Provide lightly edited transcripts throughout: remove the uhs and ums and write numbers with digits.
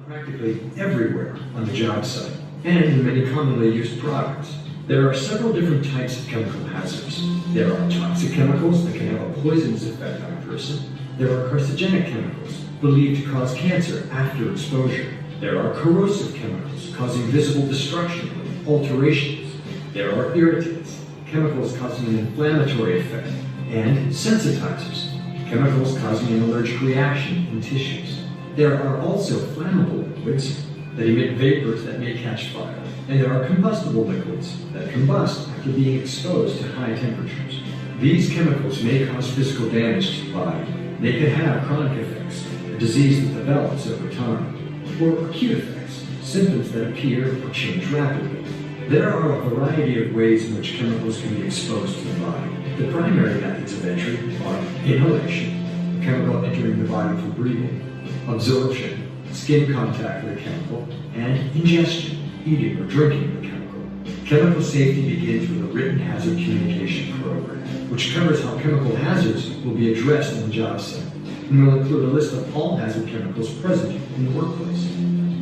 Practically everywhere on the job site and in many commonly used products. There are several different types of chemical hazards. There are toxic chemicals that can have a poisonous effect on a person. There are carcinogenic chemicals believed to cause cancer after exposure. There are corrosive chemicals causing visible destruction or alterations. There are irritants, chemicals causing an inflammatory effect, and sensitizers, chemicals causing an allergic reaction in tissues. There are also flammable liquids that emit vapors that may catch fire, and there are combustible liquids that combust after being exposed to high temperatures. These chemicals may cause physical damage to the body. They can have chronic effects, a disease that develops over time, or acute effects, symptoms that appear or change rapidly. There are a variety of ways in which chemicals can be exposed to the body. The primary methods of entry are inhalation, a chemical entering the body through breathing, absorption, skin contact with a chemical, and ingestion, eating or drinking the chemical. Chemical safety begins with a written hazard communication program, which covers how chemical hazards will be addressed on the job site, and will include a list of all hazard chemicals present in the workplace.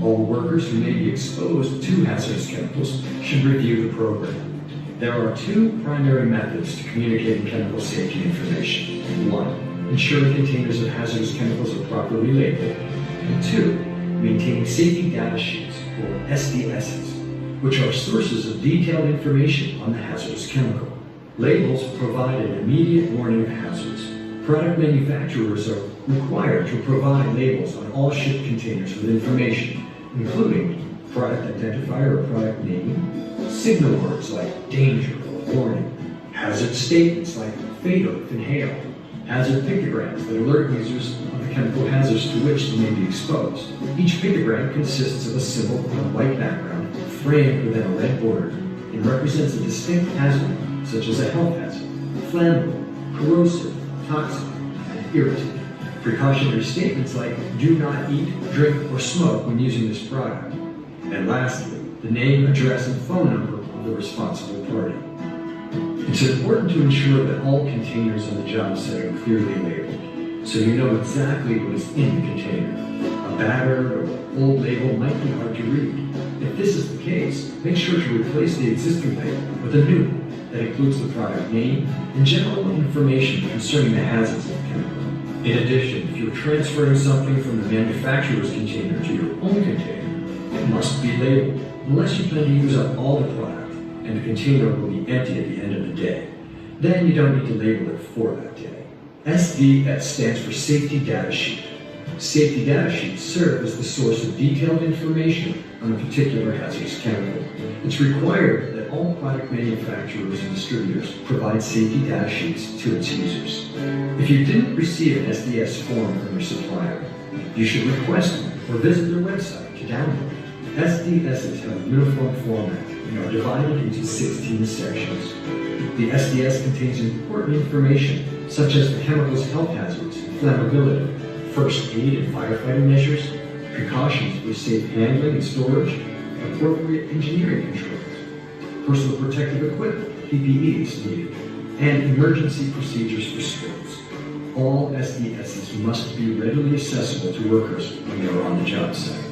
All workers who may be exposed to hazardous chemicals should review the program. There are two primary methods to communicating chemical safety information. One, ensuring containers of hazardous chemicals are properly labeled. And two, maintaining safety data sheets, or SDSs, which are sources of detailed information on the hazardous chemical. Labels provide an immediate warning of hazards. Product manufacturers are required to provide labels on all shipped containers with information, including product identifier or product name, signal words like danger or warning, hazard statements like fatal if inhaled, hazard pictograms that alert users of the chemical hazards to which they may be exposed. Each pictogram consists of a symbol on a white background framed within a red border and represents a distinct hazard, such as a health hazard, flammable, corrosive, toxic, and irritant. Precautionary statements like do not eat, drink, or smoke when using this product. And lastly, the name, address, and phone number of the responsible party. It's important to ensure that all containers on the job site are clearly labeled, so you know exactly what is in the container. A battered or old label might be hard to read. If this is the case, make sure to replace the existing label with a new one that includes the product name and general information concerning the hazards of the chemical. In addition, if you're transferring something from the manufacturer's container to your own container, it must be labeled, unless you plan to use up all the product and the container will be empty at the end of the day. Then you don't need to label it for that day. SDS stands for Safety Data Sheet. Safety data sheets serve as the source of detailed information on a particular hazardous chemical. It's required that all product manufacturers and distributors provide safety data sheets to its users. If you didn't receive an SDS form from your supplier, you should request one or visit their website to download it. SDSs have a uniform format and are divided into 16 sections. The SDS contains important information such as the chemical's health hazards, flammability, first aid and firefighting measures, precautions for safe handling and storage, appropriate engineering controls, personal protective equipment, PPEs needed, and emergency procedures for spills. All SDSs must be readily accessible to workers when they are on the job site.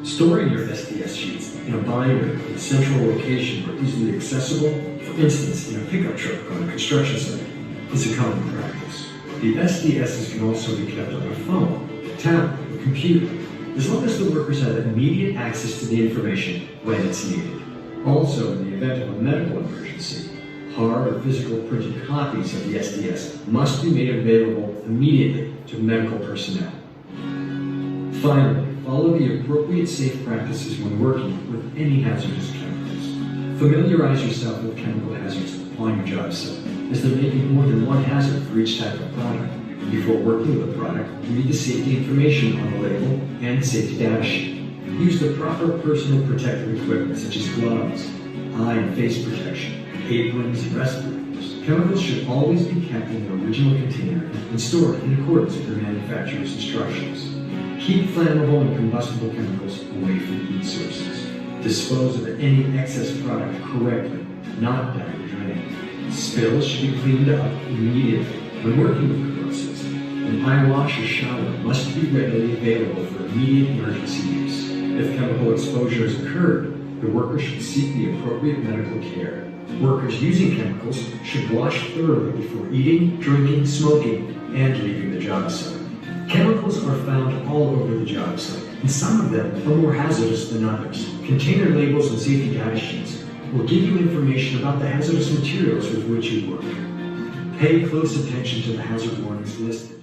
Storing your SDS sheets in a binder in a central location or easily accessible, for instance in a pickup truck on a construction site, is a common practice. The SDSs can also be kept on a phone, tablet, or computer, as long as the workers have immediate access to the information when it's needed. Also, in the event of a medical emergency, hard or physical printed copies of the SDS must be made available immediately to medical personnel. Finally, follow the appropriate safe practices when working with any hazardous chemicals. Familiarize yourself with chemical hazards on your job site, as there may be more than one hazard for each type of product. Before working with a product, read the safety information on the label and the safety data sheet. Use the proper personal protective equipment such as gloves, eye and face protection, aprons, and respirators. Chemicals should always be kept in their original container and stored in accordance with the manufacturer's instructions. Keep flammable and combustible chemicals away from heat sources. Dispose of any excess product correctly, not down the drain. Spills should be cleaned up immediately. When working with corrosives, An eye wash or shower must be readily available for immediate emergency use. If chemical exposure has occurred, the worker should seek the appropriate medical care. Workers using chemicals should wash thoroughly before eating, drinking, smoking, and leaving the job site. Chemicals are found all over the job site, and some of them are more hazardous than others. Container labels and safety data sheets will give you information about the hazardous materials with which you work. Pay close attention to the hazard warnings listed.